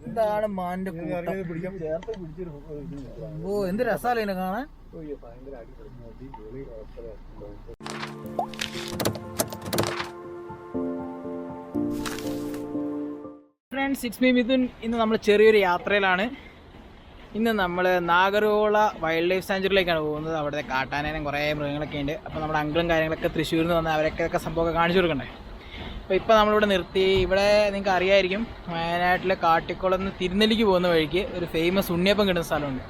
ഇതാണ് മാനിന്റെ ഓ എന്ത് രസാലേ ഇതിനെ കാണാൻ. Friends, it's me Mithun. ഇന്ന് നമ്മൾ ചെറിയൊരു യാത്രയിലാണ്. ഇന്ന് നമ്മൾ നാഗർകോള വൈൽഡ് ലൈഫ് സാഞ്ചുറിയിലേക്കാണ് പോകുന്നത്. അവിടുത്തെ കാട്ടാനേനും കുറേ മൃഗങ്ങളൊക്കെ ഉണ്ട്. അപ്പോൾ നമ്മുടെ അങ്കിളും കാര്യങ്ങളൊക്കെ തൃശ്ശൂരിൽ നിന്ന് വന്ന് അവരൊക്കെ സംഭവമൊക്കെ കാണിച്ചു കൊടുക്കണ്ടേ. അപ്പോൾ ഇപ്പോൾ നമ്മളിവിടെ നിർത്തി. ഇവിടെ നിങ്ങൾക്ക് അറിയായിരിക്കും, വയനാട്ടിലെ കാട്ടിക്കുളം നിന്ന് തിരുനെല്ലിക്ക് പോകുന്ന വഴിക്ക് ഒരു ഫേമസ് ഉണ്ണിയപ്പം കിട്ടുന്ന സ്ഥലമുണ്ട്.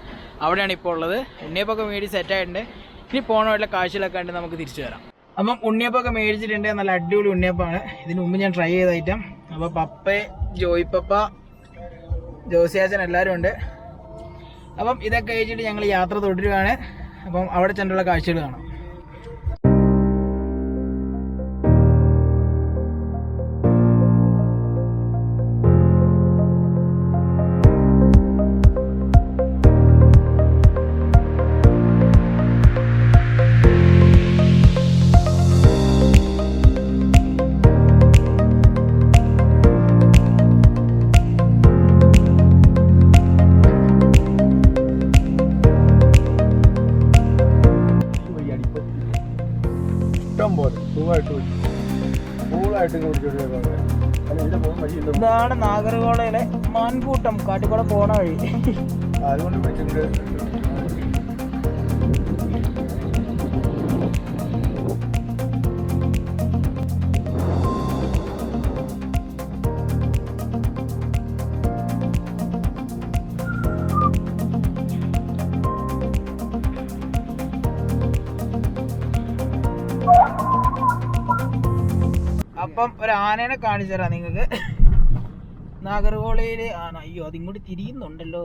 അവിടെയാണ് ഇപ്പോൾ ഉള്ളത്. ഉണ്ണിയപ്പമൊക്കെ മേടിച്ച് സെറ്റായിട്ടുണ്ട്. ഇനി പോകണ വഴിയിലെ കാഴ്ചകളൊക്കെ ഉണ്ട്, നമുക്ക് തിരിച്ചു വരാം. അപ്പം ഉണ്ണിയപ്പമൊക്കെ മേടിച്ചിട്ടുണ്ട്. നല്ല അടിപൊളി ഉണ്ണിയപ്പമാണ്. ഇതിന് മുമ്പ് ഞാൻ ട്രൈ ചെയ്ത ഐറ്റം. അപ്പോൾ പപ്പ, ജോയ് പപ്പ, ജോസിയാച്ചൻ എല്ലാവരും ഉണ്ട്. അപ്പം ഇതൊക്കെ കഴിച്ചിട്ട് ഞങ്ങൾ യാത്ര തുടരുകയാണ്. അപ്പം അവിടെ ചെന്നുള്ള കാഴ്ചകൾ കാണാം. ഇതാണ് നാഗർകോളയിലെ മാൻകൂട്ടം, കാട്ടിക്കുള പോണ വഴി. അപ്പം ഒരു ആനേനെ കാണിച്ചു തരാം നിങ്ങൾക്ക്. നാഗർകോളയില് ആന. അയ്യോ, അതിങ്ങോട്ട് തിരിയുന്നുണ്ടല്ലോ.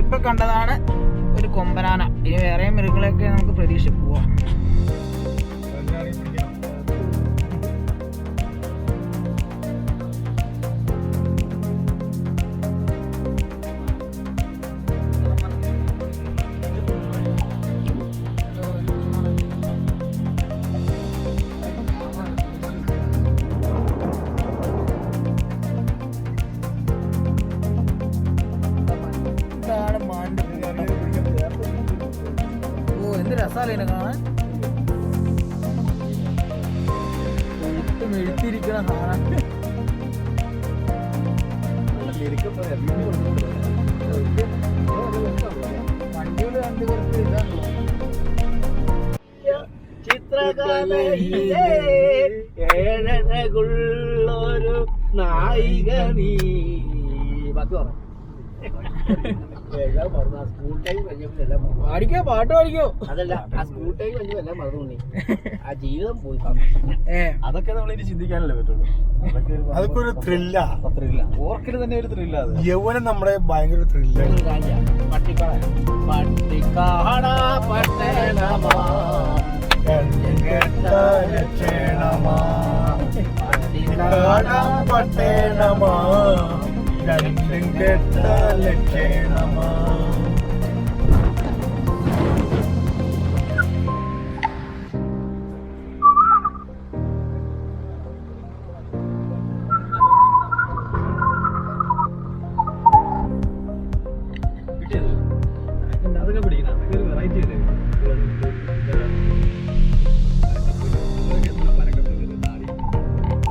ഇപ്പൊ കണ്ടതാണ് ഒരു കൊമ്പനാന. ഇനി വേറെ മൃഗങ്ങളൊക്കെ നമുക്ക് പ്രതീക്ഷിച്ച് പോവാം. രസാലേ കാണാൻ. മെഴുത്തിരിക്കണ കാണാൻ. വണ്ടികള് കണ്ട് കുറച്ച് ഇതാണല്ലോ. ചിത്രകലയിലെ ഏഴകുള്ളൊരു നായിക നീ. ബാക്കി പറ. പാടിക്കോ, പാട്ട് പാടിക്കോ. അതല്ല, ആ സ്കൂൾ ടൈം കഴിഞ്ഞു എല്ലാം മറന്നു. ആ ജീവിതം പോയി. അതൊക്കെ നമ്മളിനി ചിന്തിക്കാനല്ലേ പറ്റുള്ളൂ. അതൊക്കെ ഒരു ത്രില്ല. ഓർക്കല് തന്നെ ഒരു ത്രില്ല. യൗവനം നമ്മുടെ ഭയങ്കര ത്രില്ല. പട്ടേണമാ രണ്ടും കെട്ട ലക്ഷണമാ. അതൊക്കെ പിടിക്കണം. അതൊക്കെ ഒരു വെറൈറ്റി അല്ലേ.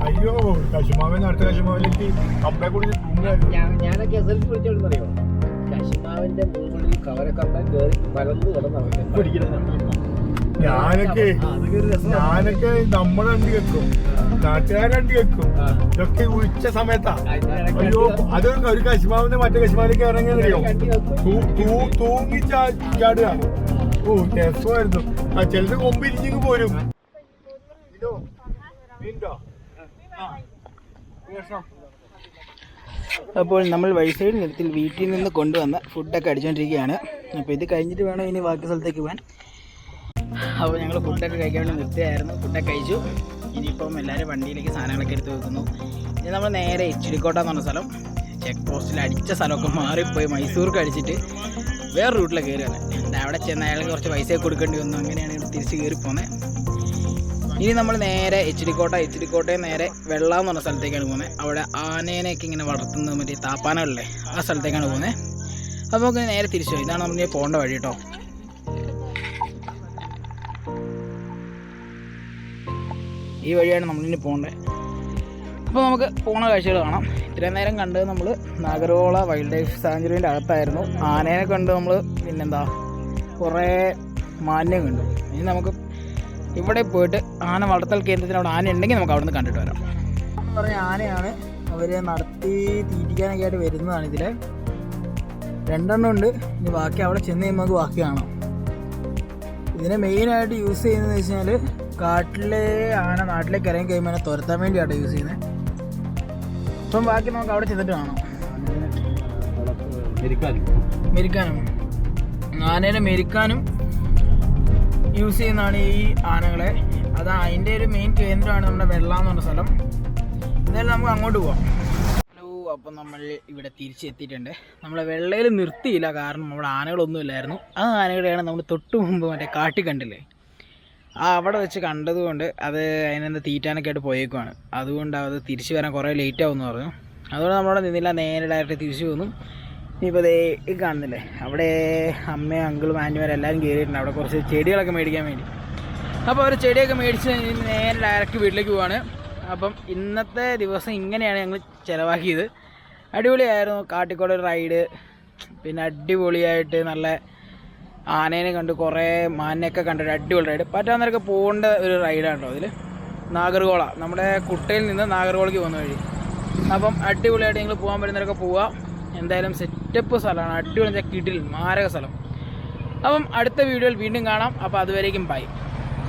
അയ്യോ, കശുമാവൻ അടുത്ത കശുമാവിലേക്ക് നമ്മളെ കൂടി. ഞാനൊക്കെ SLC വിളിച്ചോണ്ടെന്നറിയോ, കശുമാവിന്റെ മുകളിൽ കവരക്കമ്പ കയറി പരന്ന് കിടന്നു. ഞാനൊക്കെ നമ്മുടെ വണ്ടി വെക്കും, നാട്ടുകാരെ വണ്ടി വെക്കും. ഇതൊക്കെ ഉച്ച സമയത്താ. അയ്യോ, അത് ഒരു കശുമാവിന്റെ മറ്റേ കശുമാവിലേക്ക് ഇറങ്ങിയെന്നറിയോ, തൂങ്ങി ചാടുക. ഓ, രസമായിരുന്നു. ചിലത് കൊമ്പിരിഞ്ഞിങ്ങ് പോരും. അപ്പോൾ നമ്മൾ വഴിസൈഡ് നിർത്തിൽ വീട്ടിൽ നിന്ന് കൊണ്ടുവന്ന ഫുഡൊക്കെ അടിച്ചുകൊണ്ടിരിക്കുകയാണ്. അപ്പോൾ ഇത് കഴിഞ്ഞിട്ട് വേണം ഇനി ബാക്കി സ്ഥലത്തേക്ക് പോകാൻ. അപ്പോൾ ഞങ്ങൾ ഫുഡൊക്കെ കഴിക്കാൻ വേണ്ടി നിർത്തിയായിരുന്നു. ഫുഡൊക്കെ കഴിച്ചു. ഇനിയിപ്പം എല്ലാവരും വണ്ടിയിലേക്ക് സാധനങ്ങളൊക്കെ എടുത്ത് വെക്കുന്നു. ഇനി നമ്മൾ നേരെ ഇച്ചിരിക്കോട്ട എന്ന് പറഞ്ഞ സ്ഥലം, ചെക്ക് പോസ്റ്റിൽ അടിച്ച സ്ഥലമൊക്കെ മാറിപ്പോയി മൈസൂർക്ക് അടിച്ചിട്ട് വേറെ റൂട്ടിൽ കയറുകയാണ്. അവിടെ ചെന്ന് അയാൾക്ക് കുറച്ച് പൈസ കൊടുക്കേണ്ടി വന്നു. അങ്ങനെയാണ് ഇവിടെ തിരിച്ച് കയറി പോകുന്നത്. ഇനി നമ്മൾ നേരെ ഇച്ചിരിക്കോട്ടയിൽ നേരെ വെള്ളം എന്ന് പറഞ്ഞ സ്ഥലത്തേക്കാണ് പോകുന്നത്. അവിടെ ആനേനെയൊക്കെ ഇങ്ങനെ വളർത്തുന്നത് മറ്റേ താപ്പാനകളിലെ ആ സ്ഥലത്തേക്കാണ് പോകുന്നത്. അപ്പോൾ നമുക്ക് നേരെ തിരിച്ചു പോയി. ഇതാണ് നമ്മൾ പോകേണ്ട വഴി കേട്ടോ. ഈ വഴിയാണ് നമ്മളിനി പോകേണ്ടത്. അപ്പോൾ നമുക്ക് പോണ കാഴ്ചകൾ കാണാം. ഇത്രയും നേരം കണ്ടത് നമ്മൾ നാഗർകോള വൈൽഡ് ലൈഫ് സാങ്ച്വറിൻ്റെ അകത്തായിരുന്നു. ആനേനെ കണ്ട് നമ്മൾ പിന്നെന്താ കുറേ മാന്യം കണ്ടു. ഇനി നമുക്ക് ഇവിടെ പോയിട്ട് ആന വളർത്തൽ കേന്ദ്രത്തിന് അവിടെ ആന ഉണ്ടെങ്കിൽ നമുക്ക് അവിടെ നിന്ന് കണ്ടിട്ട് വരാം. എന്ന് പറഞ്ഞ ആനയാണ്. അവർ നടത്തി തീറ്റിക്കാനൊക്കെ ആയിട്ട് വരുന്നതാണ്. ഇതിൽ 2 ഉണ്ട്. ഇനി ബാക്കി അവിടെ ചെന്ന് കഴിയുമ്പോൾ നമുക്ക് ബാക്കി കാണാം. ഇതിനെ മെയിനായിട്ട് യൂസ് ചെയ്യുന്നതെന്ന് വെച്ച് കഴിഞ്ഞാൽ കാട്ടിലെ ആന നാട്ടിലേക്ക് ഇറങ്ങി കഴിയുമ്പോൾ അതിനെ തുരത്താൻ വേണ്ടിയാണ് യൂസ് ചെയ്യുന്നത്. അപ്പം ബാക്കി നമുക്ക് അവിടെ ചെന്നിട്ട് കാണാം. മെരിക്കാനും ആനേനെ മെരിക്കാനും യൂസ് ചെയ്യുന്നതാണ് ഈ ആനകളെ. അത് അതിൻ്റെ ഒരു മെയിൻ കേന്ദ്രമാണ് നമ്മുടെ വെള്ളം എന്ന് പറഞ്ഞ സ്ഥലം. എന്തായാലും നമുക്ക് അങ്ങോട്ട് പോവാം. ഹലോ, അപ്പം നമ്മൾ ഇവിടെ തിരിച്ചെത്തിയിട്ടുണ്ട്. നമ്മളെ വെള്ളയിൽ നിർത്തിയില്ല, കാരണം അവിടെ ആനകളൊന്നും ഇല്ലായിരുന്നു. ആ ആനകളെയാണ് നമ്മൾ തൊട്ട് മുമ്പ് മറ്റേ കാട്ടി കണ്ടില്ലേ, അവിടെ വെച്ച് കണ്ടതുകൊണ്ട് അത് അതിനെന്താ തീറ്റാനൊക്കെ ആയിട്ട് പോയേക്കുവാണ്. അതുകൊണ്ട് അത് തിരിച്ച് വരാൻ കുറേ ലേറ്റ് ആവുമെന്ന് പറഞ്ഞു. അതുകൊണ്ട് നമ്മളവിടെ നിന്നില്ല, നേരെ ഡയറക്റ്റ് തിരിച്ചു പോന്നു. ഇനിയിപ്പോൾ അതേ കാണുന്നില്ലേ, അവിടെ അമ്മയും അങ്കിളും ആൻറ്റിമാരെല്ലാവരും കയറിയിട്ടുണ്ട് അവിടെ കുറച്ച് ചെടികളൊക്കെ മേടിക്കാൻ വേണ്ടി. അപ്പോൾ അവർ ചെടിയൊക്കെ മേടിച്ച് നേരെ ഡയറക്റ്റ് വീട്ടിലേക്ക് പോവാണ്. അപ്പം ഇന്നത്തെ ദിവസം ഇങ്ങനെയാണ് ഞങ്ങൾ ചിലവാക്കിയത്. അടിപൊളിയായിരുന്നു. കാട്ടിക്കോട് റൈഡ്, പിന്നെ അടിപൊളിയായിട്ട് നല്ല ആനേനെ കണ്ട് കുറേ മാനിനെയൊക്കെ കണ്ടിട്ട് അടിപൊളി റൈഡ്. പറ്റാവുന്നവരൊക്കെ പോകേണ്ട ഒരു റൈഡാണ് കേട്ടോ. അതിൽ നാഗർകോള, നമ്മുടെ കുട്ടയിൽ നിന്ന് നാഗർകോളയ്ക്ക് പോകുന്ന വഴി. അപ്പം അടിപൊളിയായിട്ട് നിങ്ങൾ പോകാൻ പറ്റുന്നവരൊക്കെ പോവാം. എന്തായാലും സെറ്റപ്പ് സ്ഥലമാണ്, അടിപൊളി കിടിലൻ മാരക സ്ഥലം. അപ്പം അടുത്ത വീഡിയോയിൽ വീണ്ടും കാണാം. അപ്പോൾ അതുവരേക്കും ബൈ.